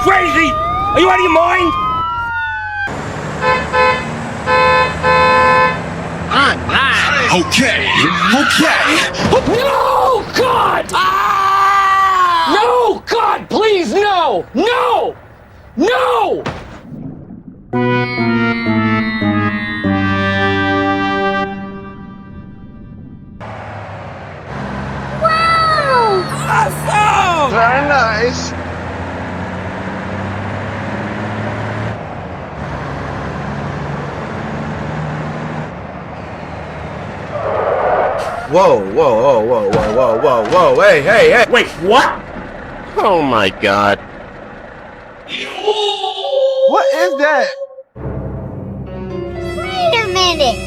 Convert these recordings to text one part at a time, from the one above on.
crazy? Are you out of your mind? Okay. No, God! Ah! No, God, please, no! No! No! Wow! Awesome! Very nice. Whoa, hey. Wait, what? Oh my God. What is that? Wait a minute.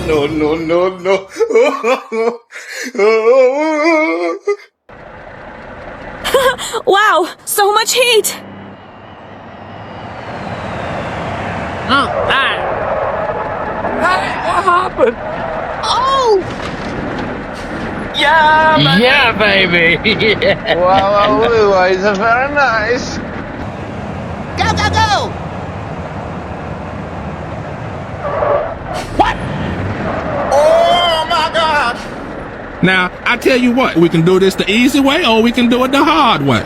No. Wow, so much heat! Hey, what happened? Oh! Yeah, baby. Wow, it's very nice. Go, go, go! Oh my God. Now, I tell you what, we can do this the easy way or we can do it the hard way.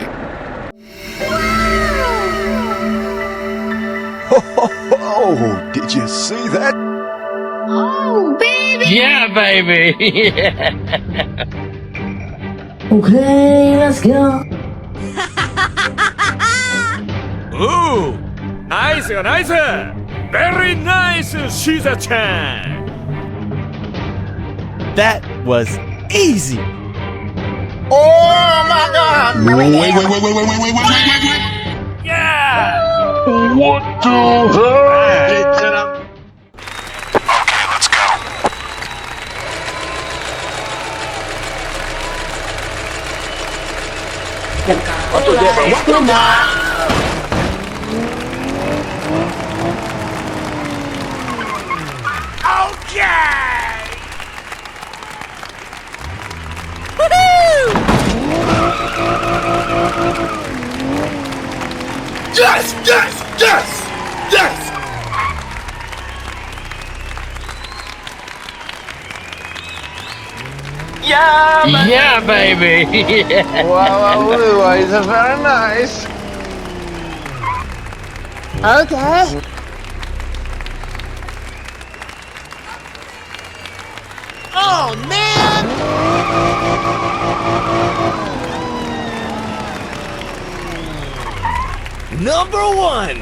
Oh, did you see that? Oh, baby! Yeah, baby. Okay, let's go. Ooh, nice. Very nice, Shiza-chan. That was easy. Oh my God. Wait. Yeah. What the hell? Okay, let's go. Okay. Yes. Yeah, baby. Wow, it's very nice. Okay. Oh, man! Number one.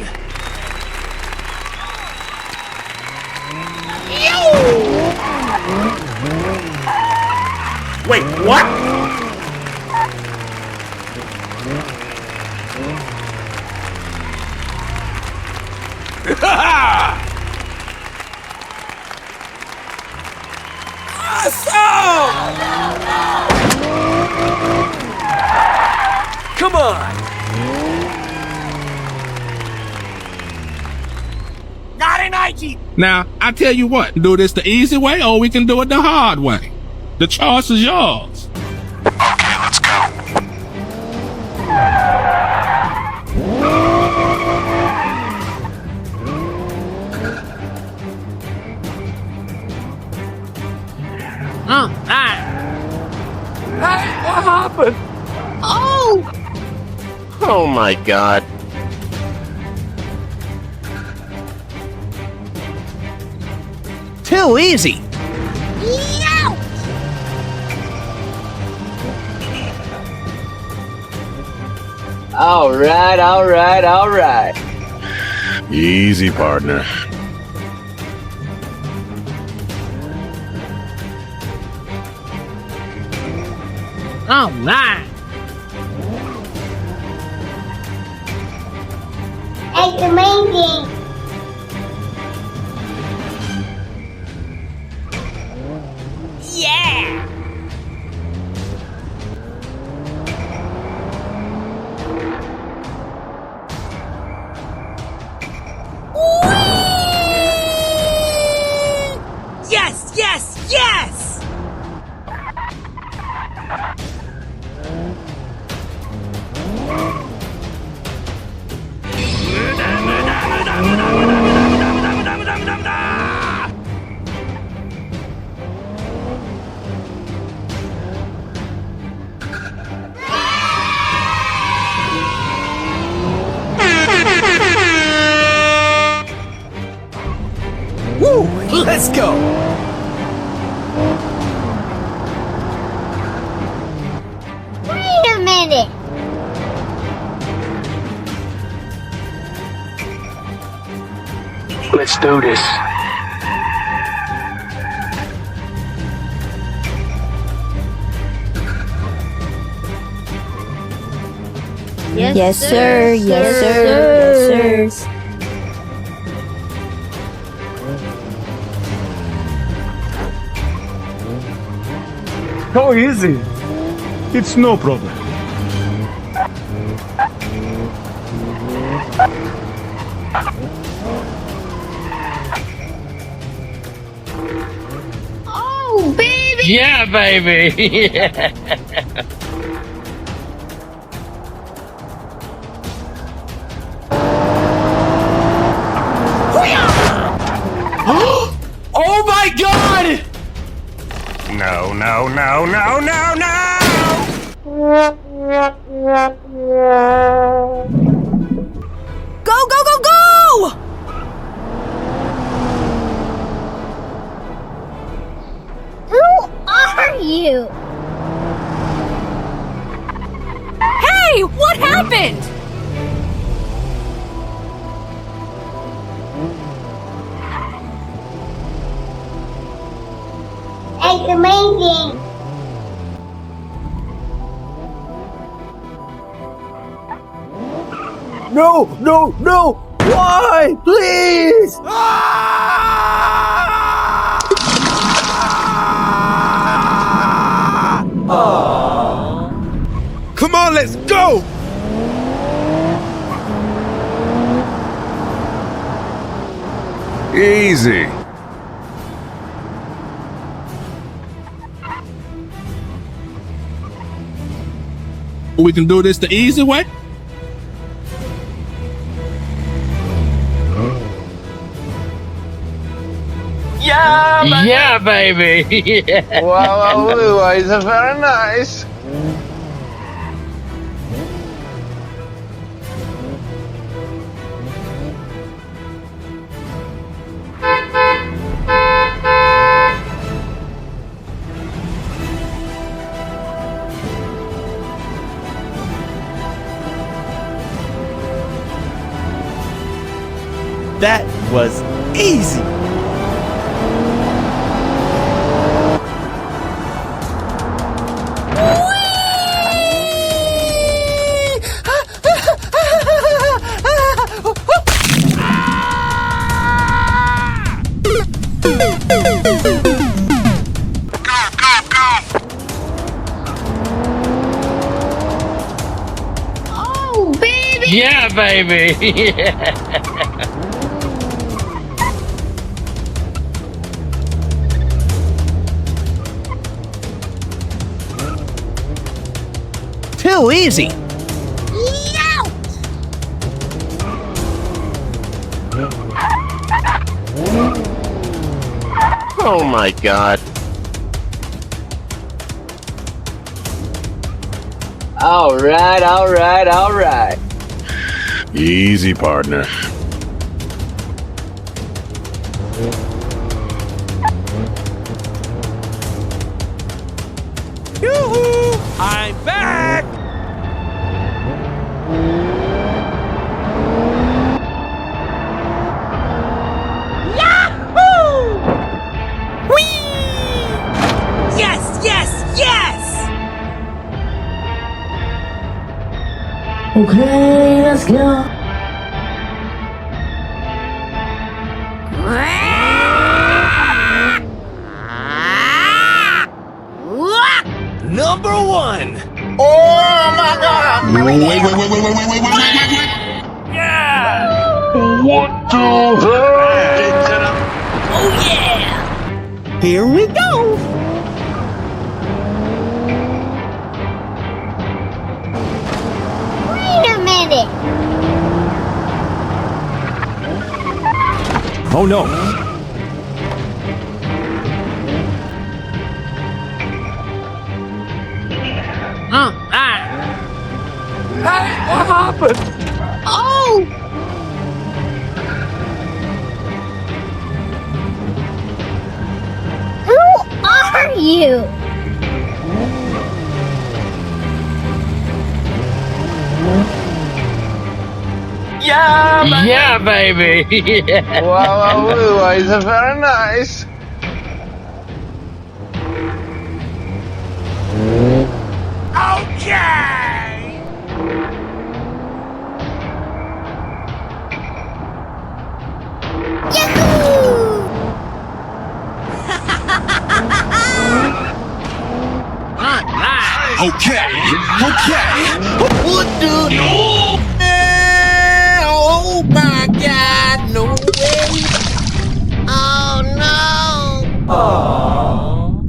Wait, what? Awesome! Come on! Now, I tell you what, do this the easy way or we can do it the hard way. The choice is yours. Okay, let's go. Hey, what happened? Oh! Oh my God. Too easy. Yeah! All right. Easy, partner. All right. It's amazing! Yeah! Yes! Woo! Let's go! Wait a minute. Let's do this. Yes, sir. Yes, sir. Yes, sir. Go easy. It's no problem. Oh, baby. Yeah, baby! Oh my god! No, no, no, no, no, no! Go, go, go, go! Who are you? Hey, what happened? It's amazing. No, no, no! Why? Please! Come on, let's go! Easy. We can do this the easy way. Yeah, baby! Wow, wow, it's very nice. That was easy. Oh, baby. Yeah, baby! Too easy. Yow! Oh my god. All right, all right, all right. Easy, partner. Yoo-hoo! I'm back! Yahoo! Yes, yes, yes! Okay, let's go. Number one! Oh my god! Wait. What the hell? Oh yeah! Here we go! Wait a minute. Oh no! Hey, what happened? Oh! you. Yeah, baby. Yeah. Wow, wow, is very nice. Okay! Yahoo! Okay, okay. What do